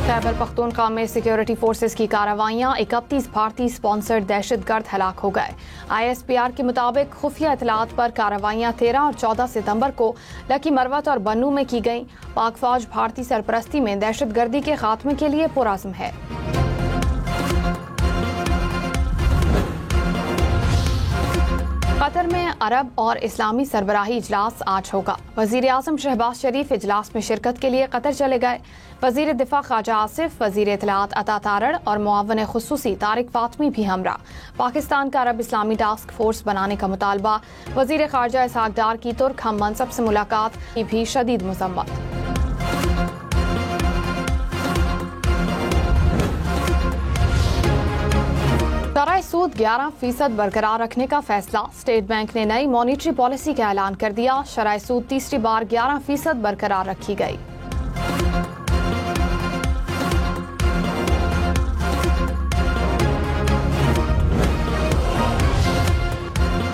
खैबर पख्तूनख्वा में security forces की कार्रवाइयां, 31 भारतीय स्पॉन्सर्ड दहशतगर्द हलाक हो गए। ISPR के मुताबिक खुफिया इतलात पर कार्रवाइयां 13 और 14 सितंबर को लकी मरवत और बन्नू में की गईं। पाक फौज भारतीय सरपरस्ती में दहशतगर्दी के खात्मे के लिए पुरअज़्म है। कतर में अरब और इस्लामी सरबराही इजलास आज होगा। वजीर आजम शहबाज शरीफ इजलास में शिरकत के लिए कतर चले गए। वजीर दिफा ख्वाजा आसिफ, वजीर इतलात अता तारड़ और मुआवन खुसूसी तारिक फातमी भी हमरा। पाकिस्तान का अरब इस्लामी टास्क फोर्स बनाने का मुतालबा। वजीर खारजा इसहाक डार की तुर्क हम मनसब से मुलाकात की भी शदीद मजम्मत। शरह सूद 11% बरकरार रखने का फैसला। स्टेट बैंक ने नई मॉनिटरी पॉलिसी का ऐलान कर दिया। शरह सूद तीसरी बार 11% बरकरार रखी गई।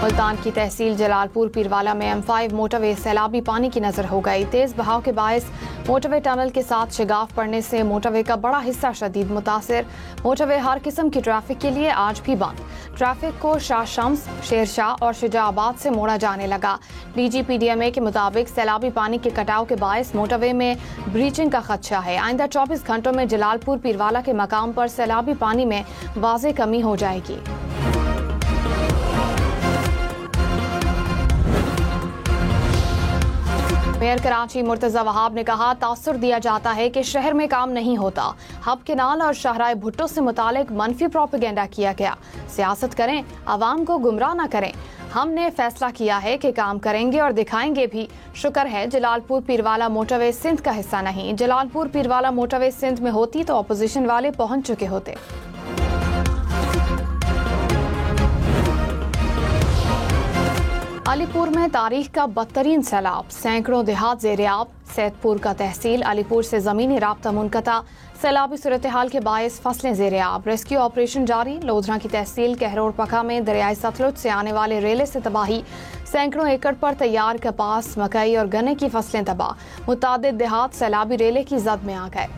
मुल्तान की तहसील जलालपुर पीरवाला में M5 मोटरवे सैलाबी पानी की नजर हो गई। तेज बहाव के बायस मोटरवे टनल के साथ शिगाफ पड़ने से मोटरवे का बड़ा हिस्सा शदीद मुतासिर। मोटरवे हर किस्म की ट्रैफिक के लिए आज भी बंद। ट्रैफिक को शाह शम्स, शेरशाह और शुजाआबाद से मोड़ा जाने लगा। DGPDMA के मुताबिक सैलाबी पानी के कटाव के बायस मोटरवे में ब्रीचिंग का खदशा है। आइंदा 24 घंटों में जलालपुर पीरवाला के मकाम पर सैलाबी पानी में वाज़ेह कमी हो जाएगी। मेयर कराची मुर्तजा वहाब ने कहा, तासुर दिया जाता है कि शहर में काम नहीं होता। हब केनाल और शाहराह भुट्टो से मुतालिक मनफी प्रोपेगेंडा किया गया। सियासत करें, आवाम को गुमराह न करें। हमने फैसला किया है कि काम करेंगे और दिखाएंगे भी। शुक्र है जलालपुर पीरवाला मोटरवे सिंध का हिस्सा नहीं। जलालपुर पीरवाला मोटरवे सिंध में होती तो अपोजिशन वाले पहुंच चुके होते। अलीपुर में तारीख का बदतरीन सैलाब, सैकड़ों देहात ज़ेर-ए-आब। सैदपुर का तहसील अलीपुर से ज़मीनी राब्ता मुनक़ता। सैलाबी सूरत हाल के बायस फसलें ज़ेर-ए-आब। रेस्क्यू ऑपरेशन जारी। लोधरा की तहसील कहरोड़ पखा में दरियाई सतलुज से आने वाले रेले से तबाही। सैकड़ों एकड़ पर तैयार कपास, मकई और गन्ने की फसलें तबाह। मुतादिद देहात सैलाबी रेले की जद में आ गए।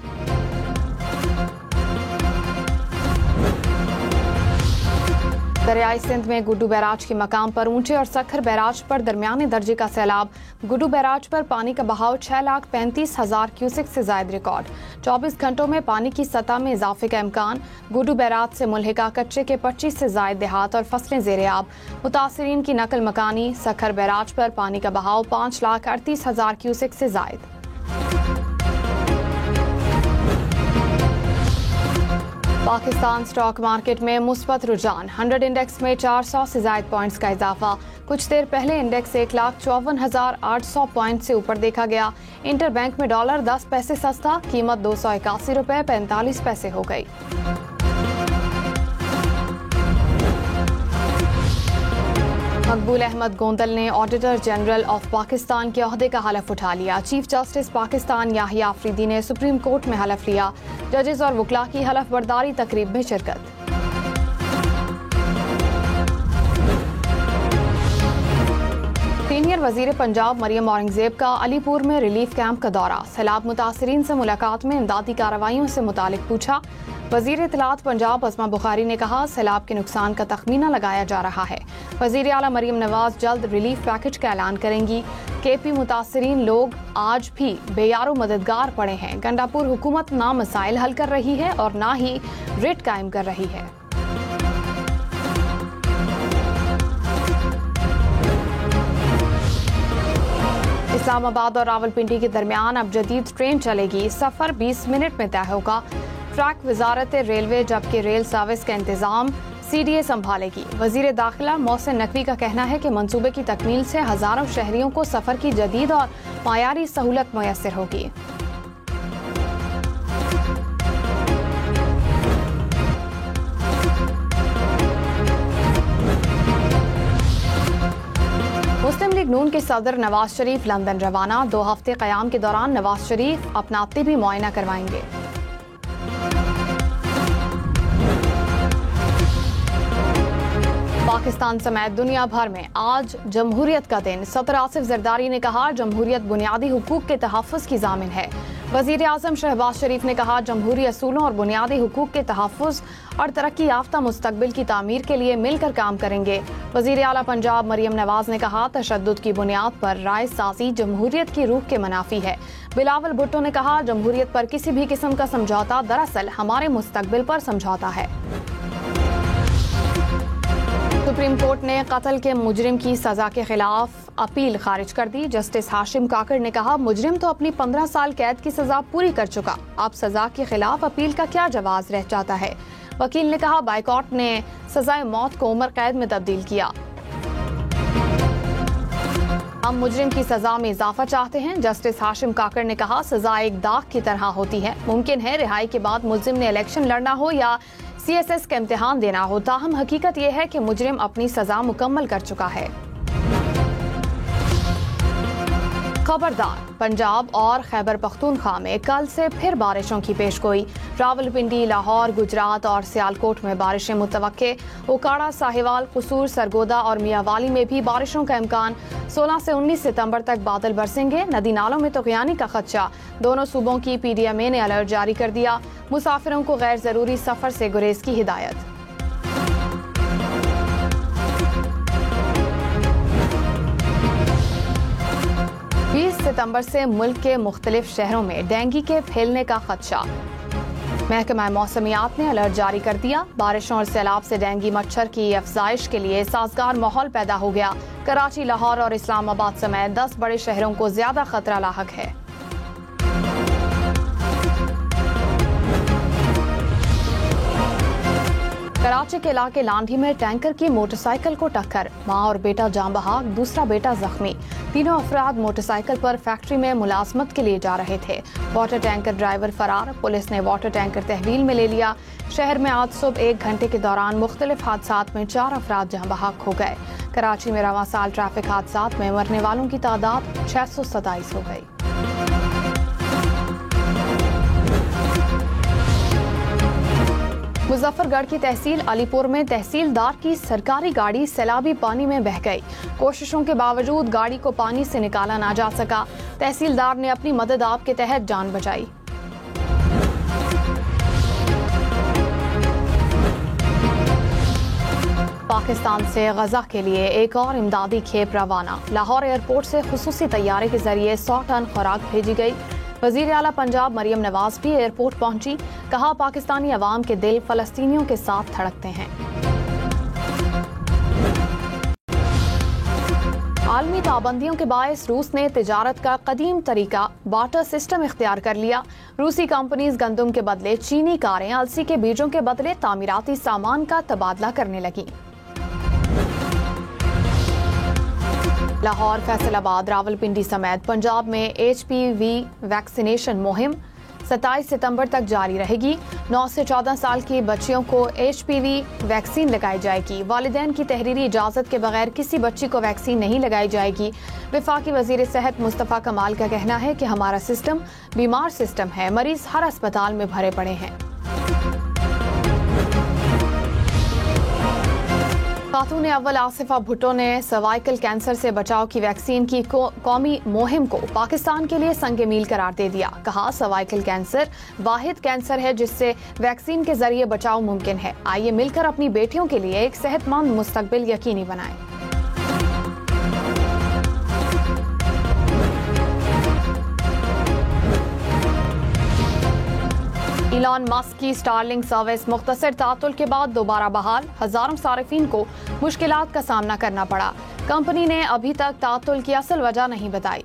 दरियाई सिंध में गुड्डू बैराज के मकाम पर ऊंचे और सखर बैराज पर दरमियाने दर्जे का सैलाब। गुड्डू बैराज पर पानी का बहाव 6,35,000 क्यूसेक से जायद रिकॉर्ड। 24 घंटों में पानी की सतह में इजाफे का इम्कान। गुड्डू बैराज से मुल्हिका कच्चे के 25 से जायद देहात और फसलें ज़ेर-ए-आब। मुतासरीन की नकल मकानी। सखर बैराज पर पानी का बहाव 5,38,000 क्यूसेक से जायद। पाकिस्तान स्टॉक मार्केट में मुस्बत रुझान। 100 इंडेक्स में 400 से ज्यादा पॉइंट्स का इजाफा। कुछ देर पहले इंडेक्स 1,54,800 पॉइंट से ऊपर देखा गया। इंटरबैंक में डॉलर 10 पैसे सस्ता, कीमत 281 रुपए 45 पैसे हो गई। मकबूल अहमद गोंदल ने ऑडिटर जनरल ऑफ पाकिस्तान के ओहदे का हलफ उठा लिया। चीफ जस्टिस पाकिस्तान याहिया आफरीदी ने सुप्रीम कोर्ट में हलफ लिया। जजेस और वकला की हलफ बर्दारी तकरीब में शिरकत। सीनियर वजीर पंजाब मरियम औरंगजेब का अलीपुर में रिलीफ कैंप का दौरा। सैलाब मुतासरीन से मुलाकात में इमदादी कार्रवाइयों से मुतालिक पूछा। वजीर इतलात पंजाब अज़मा बुखारी ने कहा, सैलाब के नुकसान का तखमीना लगाया जा रहा है। वजीर आला मरियम नवाज जल्द रिलीफ पैकेज का ऐलान करेंगी। KP मुतासरीन लोग आज भी बेयारो मददगार पड़े हैं। गंडापुर हुकूमत ना मसाइल हल कर रही है और ना ही रिट कायम कर रही है। इस्लामाबाद और रावलपिंडी के दरमियान अब जदीद ट्रेन चलेगी। सफर 20 मिनट में तय होगा। ट्रैक वजारत रेलवे जबकि रेल सर्विस का इंतजाम CDA संभालेगी। वजीर दाखिला मोहसिन नकवी का कहना है कि मंसूबे की तकमील से हजारों शहरियों को सफर की जदीद और मायारी सहूलत मुयस्सर होगी। मुस्लिम लीग नून के सदर नवाज शरीफ लंदन रवाना। 2 हफ्ते क़याम के दौरान नवाज शरीफ अपना तिबी मुआयना करवाएंगे। पाकिस्तान समेत दुनिया भर में आज जमहूरियत का दिन। सदर आसिफ जरदारी ने कहा, जमहूरियत बुनियादी हुकूक के तहफ़्फ़ुज़ की ज़ामिन है। वजीर आजम शहबाज शरीफ ने कहा, जमहूरी असूलों और बुनियादी हुकूक के तहफ़्फ़ुज़ और तरक्की याफ्ता मुस्तकबिल की तामीर के लिए मिलकर काम करेंगे। वजीर आला पंजाब मरियम नवाज ने कहा, तशद्दुद की बुनियाद पर राय साजी जमहूरियत की रूह के मुनाफी है। बिलावल भुट्टो ने कहा, जमहूरियत पर किसी भी किस्म का समझौता दरअसल हमारे मुस्तकबिल पर समझौता है। सुप्रीम कोर्ट ने कत्ल के मुजरिम की सजा के खिलाफ अपील खारिज कर दी। जस्टिस हाशिम काकड़ ने कहा, मुजरिम तो अपनी 15 साल कैद की सजा पूरी कर चुका, अब सजा के खिलाफ अपील का क्या जवाब रह जाता है। वकील ने कहा, बाइकॉट ने सजाए मौत को उम्र कैद में तब्दील किया। हम मुजरिम की सजा में इजाफा चाहते हैं। जस्टिस हाशिम काकड़ ने कहा, सजा एक दाग की तरह होती है। मुमकिन है रिहाई के बाद मुजरिम ने इलेक्शन लड़ना हो या CSS का इम्तिहान देना हो, ताहम हकीकत यह है कि मुजरिम अपनी सजा मुकम्मल कर चुका है। खबरदार, पंजाब और खैबर पख्तूनख्वा में कल से फिर बारिशों की पेशगोई। रावलपिंडी, लाहौर, गुजरात और सियालकोट में बारिशें मुतवक्के। उकाड़ा, साहिवाल, कसूर, सरगोदा और मियावाली में भी बारिशों का इम्कान। 16 से 19 सितंबर तक बादल बरसेंगे। नदी नालों में तग़यानी का खदशा। दोनों सूबों की PDMA ने अलर्ट जारी कर दिया। मुसाफिरों को गैर जरूरी सफर से गुरेज की हिदायत। सितंबर से मुल्क के मुख्तलिफ शहरों में डेंगू के फैलने का खदशा। महकमा मौसमियात ने अलर्ट जारी कर दिया। बारिशों और सैलाब से डेंगू मच्छर की अफजाइश के लिए साजगार माहौल पैदा हो गया। कराची, लाहौर और इस्लामाबाद समेत 10 बड़े शहरों को ज्यादा खतरा लाहक है। कराची के इलाके लांढी में टैंकर की मोटरसाइकिल को टक्कर। मां और बेटा जान बहक, दूसरा बेटा जख्मी। तीनों अफराद मोटरसाइकिल पर फैक्ट्री में मुलाजमत के लिए जा रहे थे। वाटर टैंकर ड्राइवर फरार। पुलिस ने वाटर टैंकर तहवील में ले लिया। शहर में आज सुबह 1 घंटे के दौरान मुख्तलिफ हादसात में 4 अफराद जान बहक हो गए। कराची में रवां साल ट्रैफिक हादसात में मरने वालों की तादाद 627 हो गई। मुजफ्फरगढ़ की तहसील अलीपुर में तहसीलदार की सरकारी गाड़ी सैलाबी पानी में बह गई। कोशिशों के बावजूद गाड़ी को पानी से निकाला ना जा सका। तहसीलदार ने अपनी मदद आप के तहत जान बचाई। पाकिस्तान से गजा के लिए एक और इमदादी खेप रवाना। लाहौर एयरपोर्ट से खुसूसी तैयारे के जरिए 100 टन खुराक भेजी गई। वजीर आला पंजाब मरियम नवाज भी एयरपोर्ट पहुंची। कहा, पाकिस्तानी अवाम के दिल फलस्तीनियों के साथ धड़कते हैं। आलमी पाबंदियों के बायस रूस ने तिजारत का कदीम तरीका बार्टर सिस्टम इख्तियार कर लिया। रूसी कंपनीज गंदम के बदले चीनी कारें, अलसी के बीजों के बदले तामीराती सामान का तबादला करने लगी। लाहौर, फैसलाबाद, रावलपिंडी समेत पंजाब में HPV वैक्सीनेशन मुहिम 27 सितंबर तक जारी रहेगी। 9 से 14 साल की बच्चियों को HPV वैक्सीन लगाई जाएगी। वालिदैन की तहरीरी इजाजत के बगैर किसी बच्ची को वैक्सीन नहीं लगाई जाएगी। वफाकी वजीर सेहत मुस्तफ़ा कमाल का कहना है कि हमारा सिस्टम बीमार सिस्टम है, मरीज हर अस्पताल में भरे पड़े हैं। खातून अव्वल आसिफा भुट्टो ने सर्वाइकल कैंसर से बचाव की वैक्सीन की कौमी मुहिम को पाकिस्तान के लिए संग मील करार दे दिया। कहा, सर्वाइकल कैंसर वाहिद कैंसर है जिससे वैक्सीन के जरिए बचाव मुमकिन है। आइए मिलकर अपनी बेटियों के लिए एक सेहतमंद मुस्तकबिल यकीनी बनाएं। इलॉन मस्क की स्टारलिंक सर्विस मुख्तसर तातुल के बाद दोबारा बहाल। हजारों सारिफीन को मुश्किलात का सामना करना पड़ा। कंपनी ने अभी तक तातुल की असल वजह नहीं बताई।